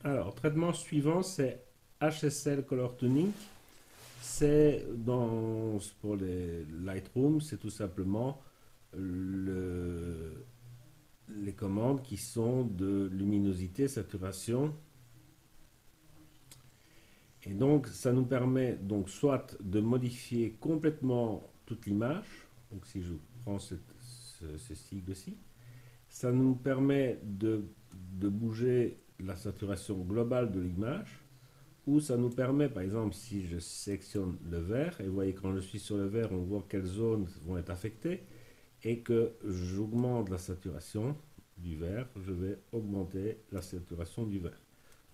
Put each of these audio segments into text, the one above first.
Alors, traitement suivant, c'est HSL Color Tuning. C'est pour les Lightroom, c'est tout simplement les commandes qui sont de luminosité, saturation. Et donc, ça nous permet donc soit de modifier complètement toute l'image. Donc, si je prends ce sigle-ci, ça nous permet de bouger la saturation globale de l'image, ou ça nous permet, par exemple, si je sélectionne le vert, et vous voyez quand je suis sur le vert, on voit quelles zones vont être affectées, et que j'augmente la saturation du vert, je vais augmenter la saturation du vert.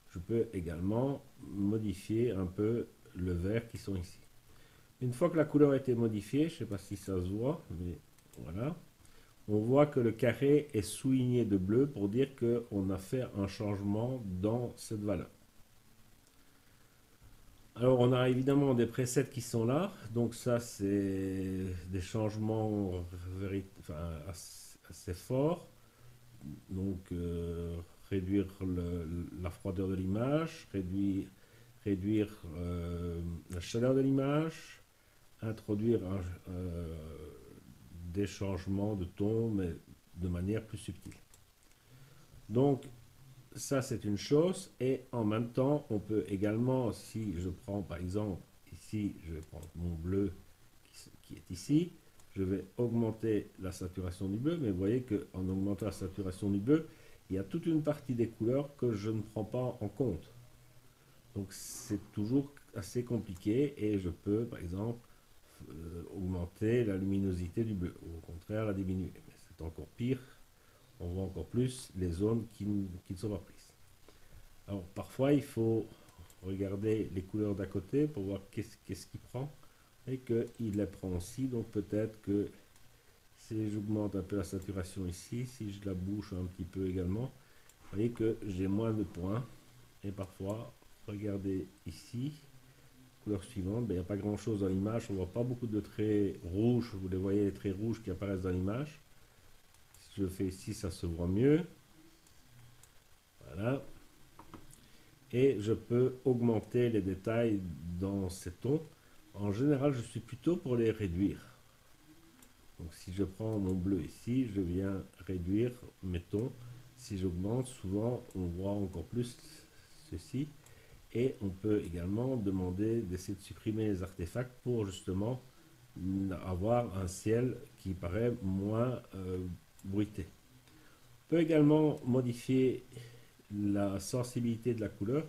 Je peux également modifier un peu le vert qui sont ici. Une fois que la couleur a été modifiée, je ne sais pas si ça se voit, mais voilà, on voit que le carré est souligné de bleu pour dire qu'on a fait un changement dans cette valeur. Alors on a évidemment des presets qui sont là, donc ça c'est des changements assez forts. Donc réduire la froideur de l'image, réduire la chaleur de l'image, introduire des changements de ton, mais de manière plus subtile. Donc, ça, c'est une chose. Et en même temps, on peut également, si je prends par exemple, ici, je vais prendre mon bleu qui est ici, je vais augmenter la saturation du bleu, mais vous voyez qu'en augmentant la saturation du bleu, il y a toute une partie des couleurs que je ne prends pas en compte. Donc, c'est toujours assez compliqué et je peux, par exemple, augmenter la luminosité du bleu, ou au contraire la diminuer. Mais c'est encore pire, on voit encore plus les zones qui ne sont pas prises. Alors parfois il faut regarder les couleurs d'à côté pour voir qu'est-ce qu'il prend, et qu'il les prend aussi, donc peut-être que si j'augmente un peu la saturation ici, si je la bouge un petit peu également, vous voyez que j'ai moins de points, et parfois, regardez ici, couleur suivante, il n'y a pas grand chose dans l'image, on ne voit pas beaucoup de traits rouges, vous les voyez les traits rouges qui apparaissent dans l'image. Si je le fais ici, ça se voit mieux. Voilà. Et je peux augmenter les détails dans ces tons. En général, je suis plutôt pour les réduire. Donc si je prends mon bleu ici, je viens réduire mes tons. Si j'augmente, souvent on voit encore plus ceci. Et on peut également demander d'essayer de supprimer les artefacts pour justement avoir un ciel qui paraît moins bruité. On peut également modifier la sensibilité de la couleur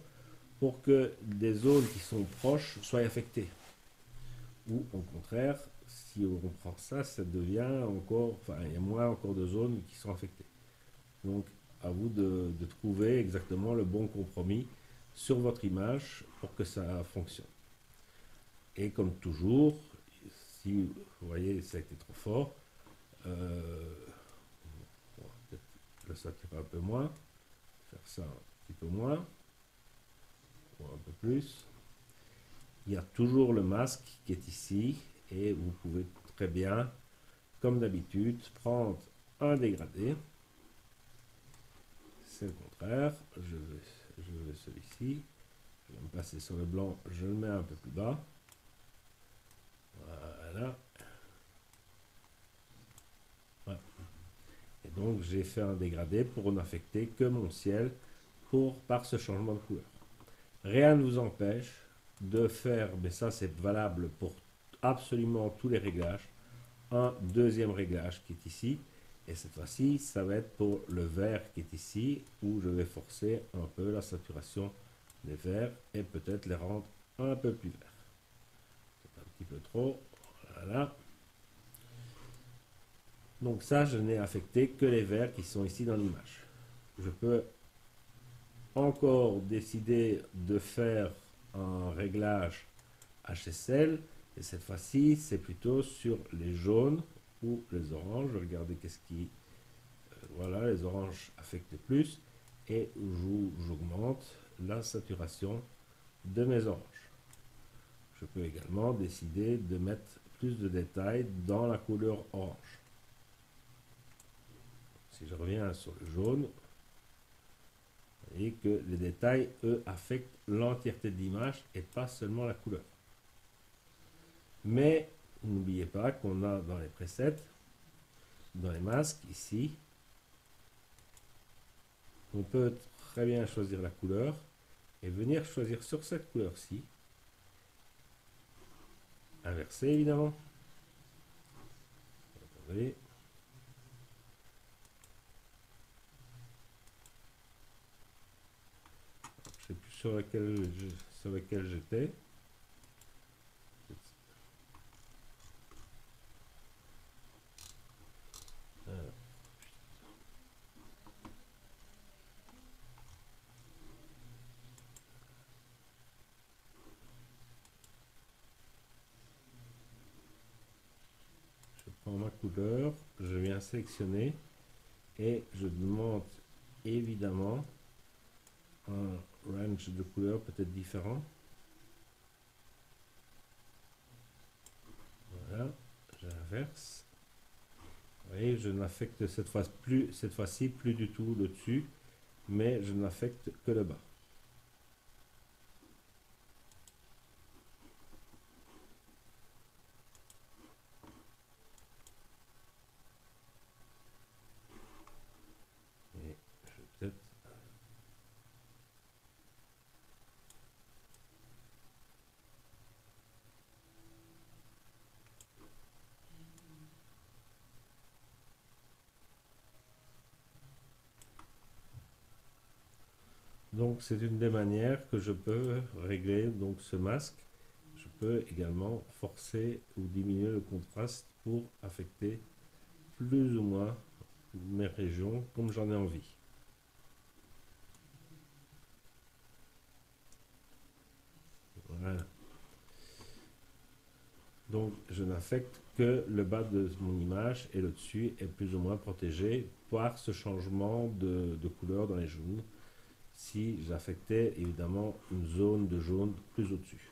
pour que des zones qui sont proches soient affectées. Ou au contraire, si on prend ça, ça devient encore, enfin il y a moins encore de zones qui sont affectées. Donc à vous de trouver exactement le bon compromis sur votre image pour que ça fonctionne. Et comme toujours, si vous voyez ça a été trop fort, peut-être le saturer un peu moins, faire ça un petit peu moins, ou un peu plus. Il y a toujours le masque qui est ici, et vous pouvez très bien, comme d'habitude, prendre un dégradé. C'est le contraire, je veux celui-ci, je vais me passer sur le blanc, je le mets un peu plus bas. Voilà. Voilà. Et donc j'ai fait un dégradé pour n'affecter que mon ciel par ce changement de couleur. Rien ne vous empêche de faire, mais ça c'est valable pour absolument tous les réglages, un deuxième réglage qui est ici, et cette fois-ci ça va être pour le vert qui est ici, où je vais forcer un peu la saturation des verts et peut-être les rendre un peu plus verts. C'est un petit peu trop, voilà. Donc ça, je n'ai affecté que les verts qui sont ici dans l'image. Je peux encore décider de faire un réglage HSL, et cette fois-ci, c'est plutôt sur les jaunes ou les oranges. Regardez qu'est-ce qui... voilà, les oranges affectent plus, et j'augmente la saturation de mes oranges. Je peux également décider de mettre plus de détails dans la couleur orange. Si je reviens sur le jaune, Et que les détails, eux, affectent l'entièreté de l'image et pas seulement la couleur. Mais n'oubliez pas qu'on a dans les presets, dans les masques, ici, on peut très bien choisir la couleur et venir choisir sur cette couleur-ci, inverser évidemment. Attendez. Je sais plus sur laquelle j'étais. Je prends ma couleur, je viens sélectionner et je demande évidemment un range de couleurs peut-être différent. Voilà, j'inverse. Vous voyez, je n'affecte cette fois-ci plus du tout le dessus, mais je n'affecte que le bas. Et je vais peut-être... Donc c'est une des manières que je peux régler donc ce masque. Je peux également forcer ou diminuer le contraste pour affecter plus ou moins mes régions comme j'en ai envie. Voilà. Donc je n'affecte que le bas de mon image et le dessus est plus ou moins protégé par ce changement de couleur dans les jaunes. Si j'affectais évidemment une zone de jaune plus au-dessus.